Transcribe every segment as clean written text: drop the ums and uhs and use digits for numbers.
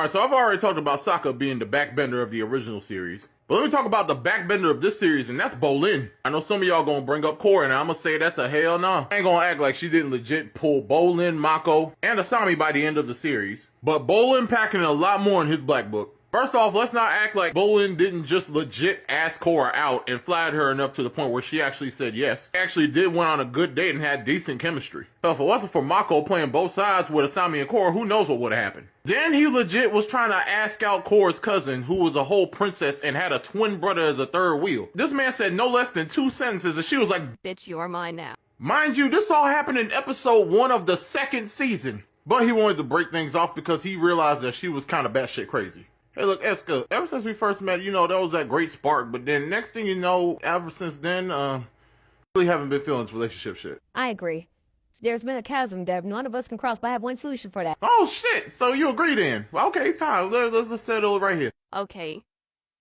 Alright, so I've already talked about Sokka being the backbender of the original series. But let me talk about the backbender of this series, and that's Bolin. I know some of y'all gonna bring up Korra, and I'm gonna say that's a hell no. I ain't gonna act like she didn't legit pull Bolin, Mako, and Asami by the end of the series. But Bolin packing a lot more in his black book. First off, let's not act like Bolin didn't just legit ask Korra out and flattered her enough to the point where she actually said yes. She actually did went on a good date and had decent chemistry. So if it wasn't for Mako playing both sides with Asami and Korra, who knows what would have happened. Then he legit was trying to ask out Korra's cousin, who was a whole princess and had a twin brother as a third wheel. This man said no less than 2 sentences and she was like, "Bitch, you're mine now." Mind you, this all happened in episode 1 of the 2nd season. But he wanted to break things off because he realized that she was kind of batshit crazy. Hey look, Eska, ever since we first met, you know, there was that great spark, but then next thing you know, ever since then, really haven't been feeling this relationship shit. I agree. There's been a chasm that none of us can cross, but I have one solution for that. Oh shit, so you agree then? Well, okay, fine, let's just settle it right here. Okay,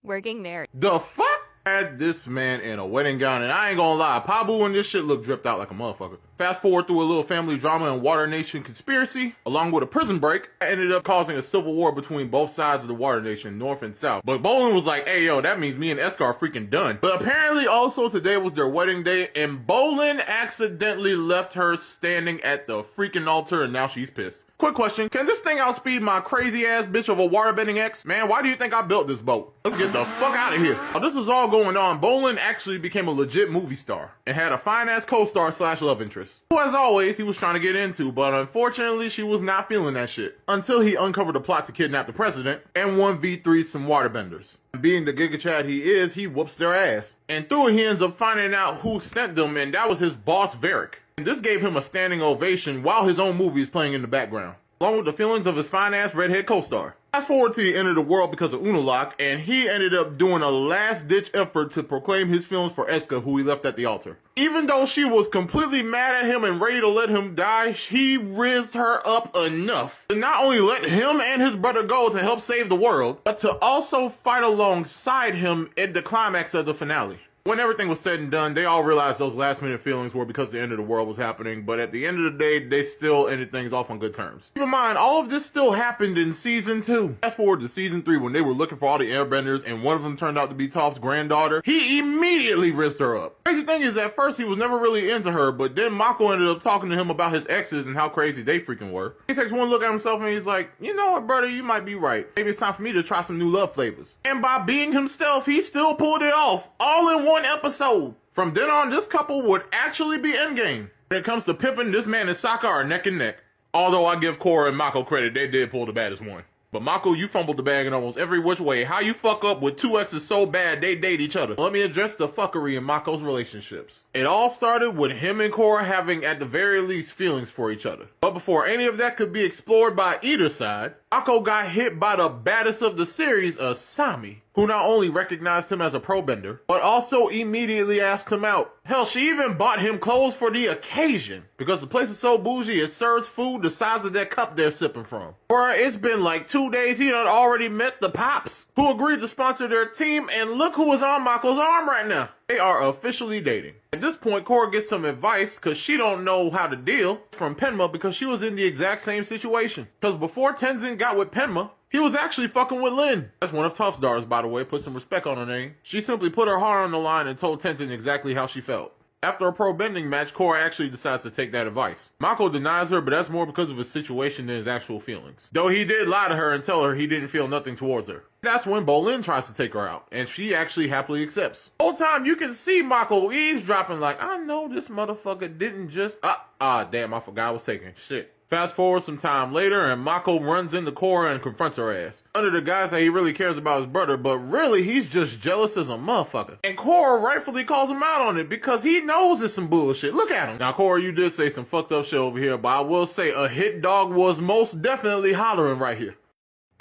we're getting married. The fuck? Had this man in a wedding gown, and I ain't gonna lie, Pabu and this shit look dripped out like a motherfucker. Fast forward through a little family drama and Water Nation conspiracy, along with a prison break, ended up causing a civil war between both sides of the Water Nation, North and South. But Bolin was like, hey yo, that means me and Eska are freaking done. But apparently also today was their wedding day, and Bolin accidentally left her standing at the freaking altar, and now she's pissed. Quick question, can this thing outspeed my crazy ass bitch of a waterbending ex? Man, why do you think I built this boat? Let's get the fuck out of here. While this is all going on, Bolin actually became a legit movie star and had a fine ass co-star slash love interest, who as always he was trying to get into, but unfortunately she was not feeling that shit until he uncovered a plot to kidnap the president and 1v3 some waterbenders. Being the Giga Chad he is, he whoops their ass. And through it he ends up finding out who sent them, and that was his boss Varric. And this gave him a standing ovation while his own movie is playing in the background, along with the feelings of his fine-ass redhead co-star. Fast forward to the end of the world because of Unalaq, and he ended up doing a last-ditch effort to proclaim his feelings for Eska, who he left at the altar. Even though she was completely mad at him and ready to let him die, he rizzed her up enough to not only let him and his brother go to help save the world, but to also fight alongside him at the climax of the finale. When everything was said and done, they all realized those last minute feelings were because the end of the world was happening, but at the end of the day, they still ended things off on good terms. Keep in mind, all of this still happened in season 2. Fast forward to season 3 when they were looking for all the airbenders and one of them turned out to be Toph's granddaughter. He immediately risked her up. Crazy thing is, at first he was never really into her, but then Mako ended up talking to him about his exes and how crazy they freaking were. He takes one look at himself and he's like, you know what, brother, you might be right. Maybe it's time for me to try some new love flavors. And by being himself, he still pulled it off, all in one episode. From then on, this couple would actually be endgame. When it comes to pimping, this man and Sokka are neck and neck. Although I give Korra and Mako credit, they did pull the baddest one. But Mako, you fumbled the bag in almost every which way. How you fuck up with 2 exes so bad they date each other? Let me address the fuckery in Mako's relationships. It all started with him and Korra having at the very least feelings for each other. But before any of that could be explored by either side, Mako got hit by the baddest of the series, Asami, who not only recognized him as a pro-bender, but also immediately asked him out. Hell, she even bought him clothes for the occasion, because the place is so bougie it serves food the size of that cup they're sipping from. Bruh, it's been like 2 days he done already met the Pops, who agreed to sponsor their team, and look who is on Mako's arm right now. They are officially dating. At this point, Korra gets some advice because she don't know how to deal from Penma because she was in the exact same situation. Because before Tenzin got with Penma, he was actually fucking with Lin. That's one of Toph's daughters, by the way. Put some respect on her name. She simply put her heart on the line and told Tenzin exactly how she felt. After a pro-bending match, Korra actually decides to take that advice. Mako denies her, but that's more because of his situation than his actual feelings. Though he did lie to her and tell her he didn't feel nothing towards her. That's when Bolin tries to take her out, and she actually happily accepts. The whole time you can see Mako eavesdropping like, I know this motherfucker didn't just... damn, I forgot I was taking shit. Fast forward some time later, and Mako runs into Korra and confronts her ass. Under the guise that he really cares about his brother, but really he's just jealous as a motherfucker. And Korra rightfully calls him out on it because he knows it's some bullshit. Look at him. Now, Korra, you did say some fucked up shit over here, but I will say a hit dog was most definitely hollering right here.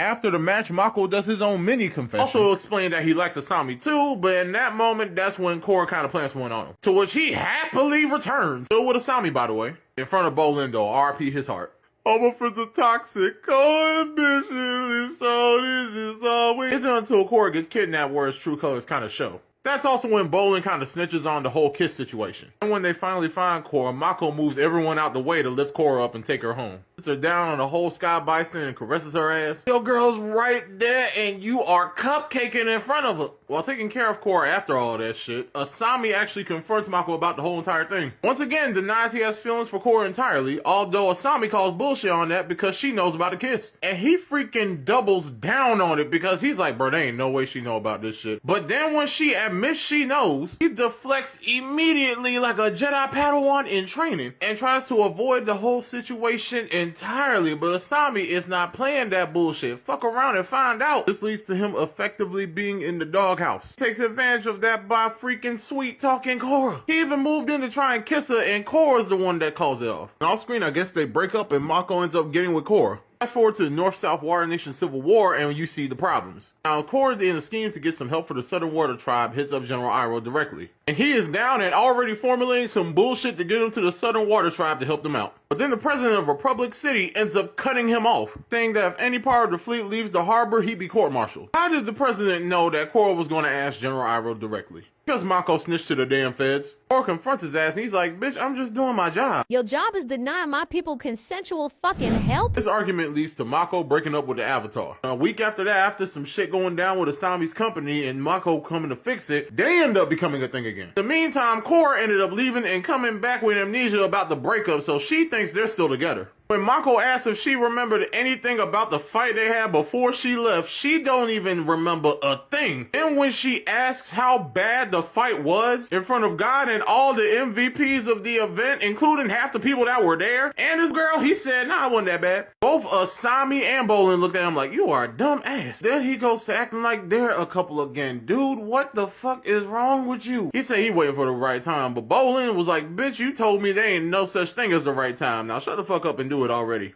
After the match, Mako does his own mini confession. Also explained that he likes Asami too, but in that moment, that's when Korra kind of plants one on him. To which he happily returns. Still with Asami, by the way. In front of Bolin, RP his heart. All my friends are toxic, oh, ambitious, so this is always... Isn't until Korra gets kidnapped where his true colors kind of show. That's also when Bolin kind of snitches on the whole kiss situation. And when they finally find Korra, Mako moves everyone out the way to lift Korra up and take her home. Sits her down on a whole Sky Bison and caresses her ass. Your girl's right there and you are cupcaking in front of her. While taking care of Korra after all that shit, Asami actually confronts Mako about the whole entire thing. Once again, denies he has feelings for Korra entirely, although Asami calls bullshit on that because she knows about the kiss. And he freaking doubles down on it because he's like, bro, there ain't no way she know about this shit. But then when she admits she knows, he deflects immediately like a Jedi Padawan in training and tries to avoid the whole situation entirely. But Asami is not playing that bullshit. Fuck around and find out. This leads to him effectively being in the doghouse. He takes advantage of that by freaking sweet talking Korra. He even moved in to try and kiss her, and Korra's the one that calls it off. And off screen, I guess they break up and Mako ends up getting with Korra. Fast forward to the North-South Water Nation Civil War and you see the problems. Now, Korra, in a scheme to get some help for the Southern Water Tribe, hits up General Iroh directly. And he is down and already formulating some bullshit to get him to the Southern Water Tribe to help them out. But then the president of Republic City ends up cutting him off, saying that if any part of the fleet leaves the harbor, he'd be court-martialed. How did the president know that Korra was going to ask General Iroh directly? Because Mako snitched to the damn feds. Korra confronts his ass and he's like, bitch, I'm just doing my job. Your job is denying my people consensual fucking help? This argument leads to Mako breaking up with the Avatar. A week after that, after some shit going down with Asami's company and Mako coming to fix it, they end up becoming a thing again. In the meantime, Korra ended up leaving and coming back with amnesia about the breakup, so she thinks they're still together. When Mako asks if she remembered anything about the fight they had before she left, she don't even remember a thing. And when she asks how bad the fight was in front of God and all the MVPs of the event, including half the people that were there, and this girl, he said, nah, it wasn't that bad. Both Asami and Bolin looked at him like, you are a dumb ass. Then he goes to acting like they're a couple again. Dude, what the fuck is wrong with you? He said he waiting for the right time, but Bolin was like, bitch, you told me there ain't no such thing as the right time. Now shut the fuck up and do it already.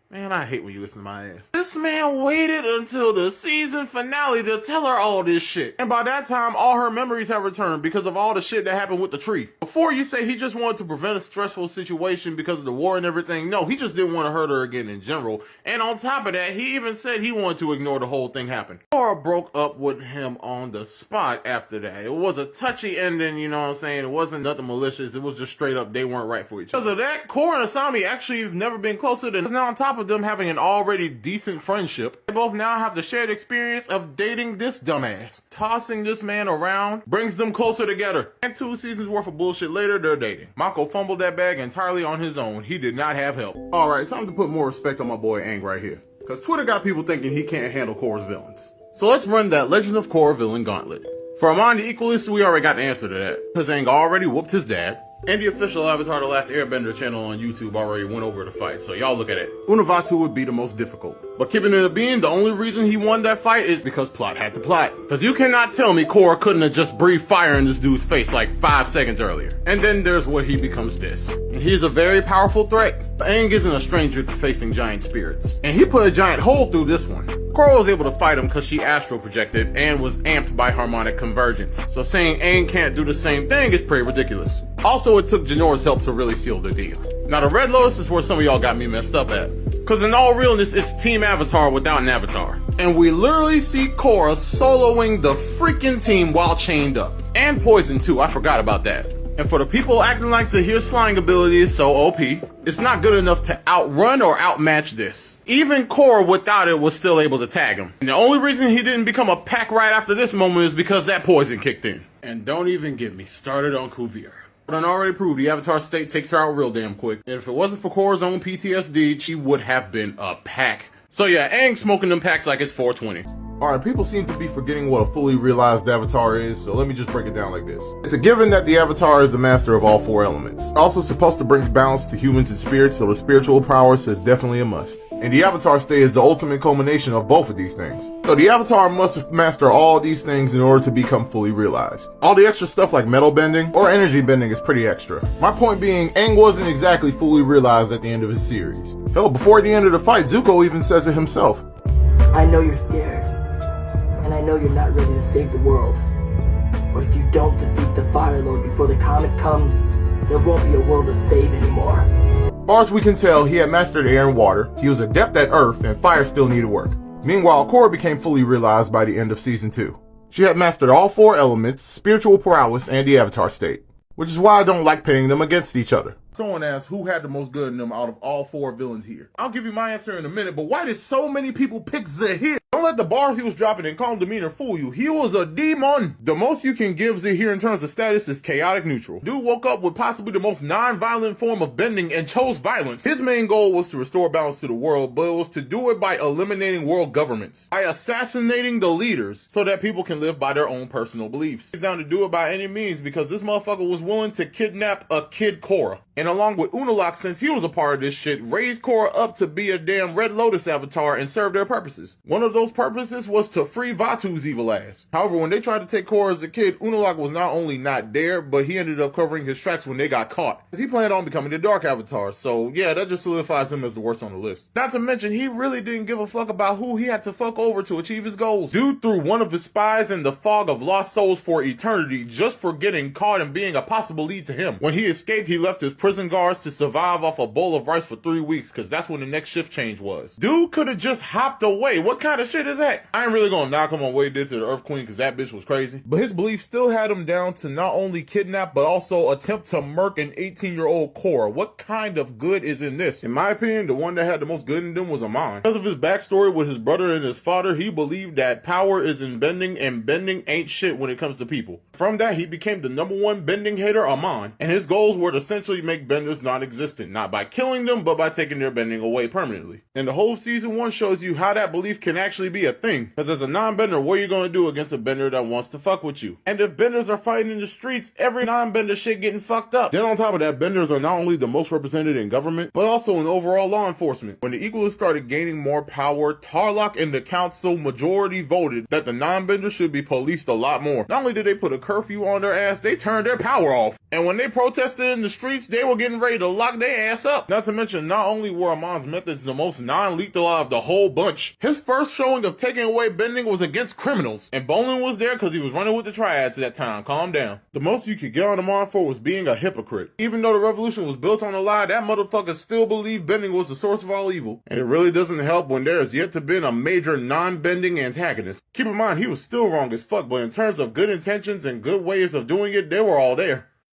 Man, I hate when you listen to my ass. This man waited until the season finale to tell her all this shit. And by that time, all her memories have returned because of all the shit that happened with the tree. Before you say he just wanted to prevent a stressful situation because of the war and everything, no, he just didn't want to hurt her again in general. And on top of that, he even said he wanted to ignore the whole thing happen. Korra broke up with him on the spot after that. It was a touchy ending, you know what I'm saying? It wasn't nothing malicious. It was just straight up they weren't right for each other. Because of that, Korra and Asami actually have never been closer than now on top of them having an already decent friendship. They both now have the shared experience of dating this dumbass. Tossing this man around brings them closer together. And 2 seasons worth of bullshit later, they're dating. Mako fumbled that bag entirely on his own. He did not have help. Alright, time to put more respect on my boy Aang right here. Because Twitter got people thinking he can't handle Korra's villains. So let's run that Legend of Korra villain gauntlet. For Amon the Equalist, we already got the answer to that. Because Aang already whooped his dad. And the official Avatar The Last Airbender channel on YouTube already went over the fight, so y'all look at it. Unavatu would be the most difficult. But keeping it a being, the only reason he won that fight is because plot had to plot. Because you cannot tell me Korra couldn't have just breathed fire in this dude's face like 5 seconds earlier. And then there's where he becomes this. And he's a very powerful threat. But Aang isn't a stranger to facing giant spirits. And he put a giant hole through this one. Korra was able to fight him because she astral projected and was amped by harmonic convergence. So saying Aang can't do the same thing is pretty ridiculous. Also, it took Janora's help to really seal the deal. Now, the Red Lotus is where some of y'all got me messed up at. Because in all realness, it's Team Avatar without an avatar. And we literally see Korra soloing the freaking team while chained up. And poisoned too, I forgot about that. And for the people acting like Zahir's flying ability is so OP, it's not good enough to outrun or outmatch this. Even Korra without it was still able to tag him. And the only reason he didn't become a pack right after this moment is because that poison kicked in. And don't even get me started on Kuvira. But I already proved the Avatar state takes her out real damn quick. And if it wasn't for Korra's own PTSD, she would have been a pack. So yeah, Aang smoking them packs like it's 420. Alright, people seem to be forgetting what a fully realized avatar is, so let me just break it down like this. It's a given that the avatar is the master of all 4 elements. Also supposed to bring balance to humans and spirits, so the spiritual prowess is definitely a must. And the avatar state is the ultimate culmination of both of these things. So the avatar must master all these things in order to become fully realized. All the extra stuff like metal bending or energy bending is pretty extra. My point being, Aang wasn't exactly fully realized at the end of his series. Hell, before the end of the fight, Zuko even says it himself. I know you're scared. And I know you're not ready to save the world. But if you don't defeat the Fire Lord before the comet comes, there won't be a world to save anymore. As far as we can tell, he had mastered air and water, he was adept at earth, and fire still needed work. Meanwhile, Korra became fully realized by the end of season 2. She had mastered all 4 elements, spiritual prowess, and the avatar state. Which is why I don't like pitting them against each other. Someone asked who had the most good in them out of all 4 villains here. I'll give you my answer in a minute, but why did so many people pick Zahir? Don't let the bars he was dropping and calm demeanor fool you. He was a demon. The most you can give Zahir in terms of status is chaotic neutral. Dude woke up with possibly the most non-violent form of bending and chose violence. His main goal was to restore balance to the world, but it was to do it by eliminating world governments, by assassinating the leaders so that people can live by their own personal beliefs. He's down to do it by any means because this motherfucker was willing to kidnap a kid Korra. And along with Unalaq, since he was a part of this shit, raised Korra up to be a damn Red Lotus avatar and serve their purposes. One of those purposes was to free Vatu's evil ass. However, when they tried to take Korra as a kid, Unalaq was not only not there, but he ended up covering his tracks when they got caught. He planned on becoming the Dark Avatar, so yeah, that just solidifies him as the worst on the list. Not to mention, he really didn't give a fuck about who he had to fuck over to achieve his goals. Dude threw one of his spies in the fog of lost souls for eternity just for getting caught and being a possible lead to him. When he escaped, he left his prison guards to survive off a bowl of rice for 3 weeks, cause that's when the next shift change was. Dude could have just hopped away. What kind of shit is that? I ain't really gonna knock him on what he did to the Earth Queen, cause that bitch was crazy. But his belief still had him down to not only kidnap, but also attempt to murk an 18-year-old Korra. What kind of good is in this? In my opinion, the one that had the most good in them was Amon. Because of his backstory with his brother and his father, he believed that power is in bending, and bending ain't shit when it comes to people. From that, he became the #1 bending hater, Amon, and his goals were to essentially make benders non-existent, not by killing them, but by taking their bending away permanently. And the whole season 1 shows you how that belief can actually be a thing. Because as a non-bender, what are you gonna do against a bender that wants to fuck with you? And if benders are fighting in the streets, every non-bender shit getting fucked up. Then on top of that, benders are not only the most represented in government, but also in overall law enforcement. When the Equalists started gaining more power, Tarlok and the council majority voted that the non-benders should be policed a lot more. Not only did they put a curfew on their ass, they turned their power off. And when they protested in the streets, they were getting ready to lock their ass up. Not to mention, not only were Amon's methods the most non-lethal out of the whole bunch, his first showing of taking away bending was against criminals. And Bolin was there because he was running with the triads at that time. Calm down. The most you could get on Amon for was being a hypocrite. Even though the revolution was built on a lie, that motherfucker still believed bending was the source of all evil. And it really doesn't help when there has yet to been a major non-bending antagonist. Keep in mind, he was still wrong as fuck, but in terms of good intentions and good ways of doing it, they were all there.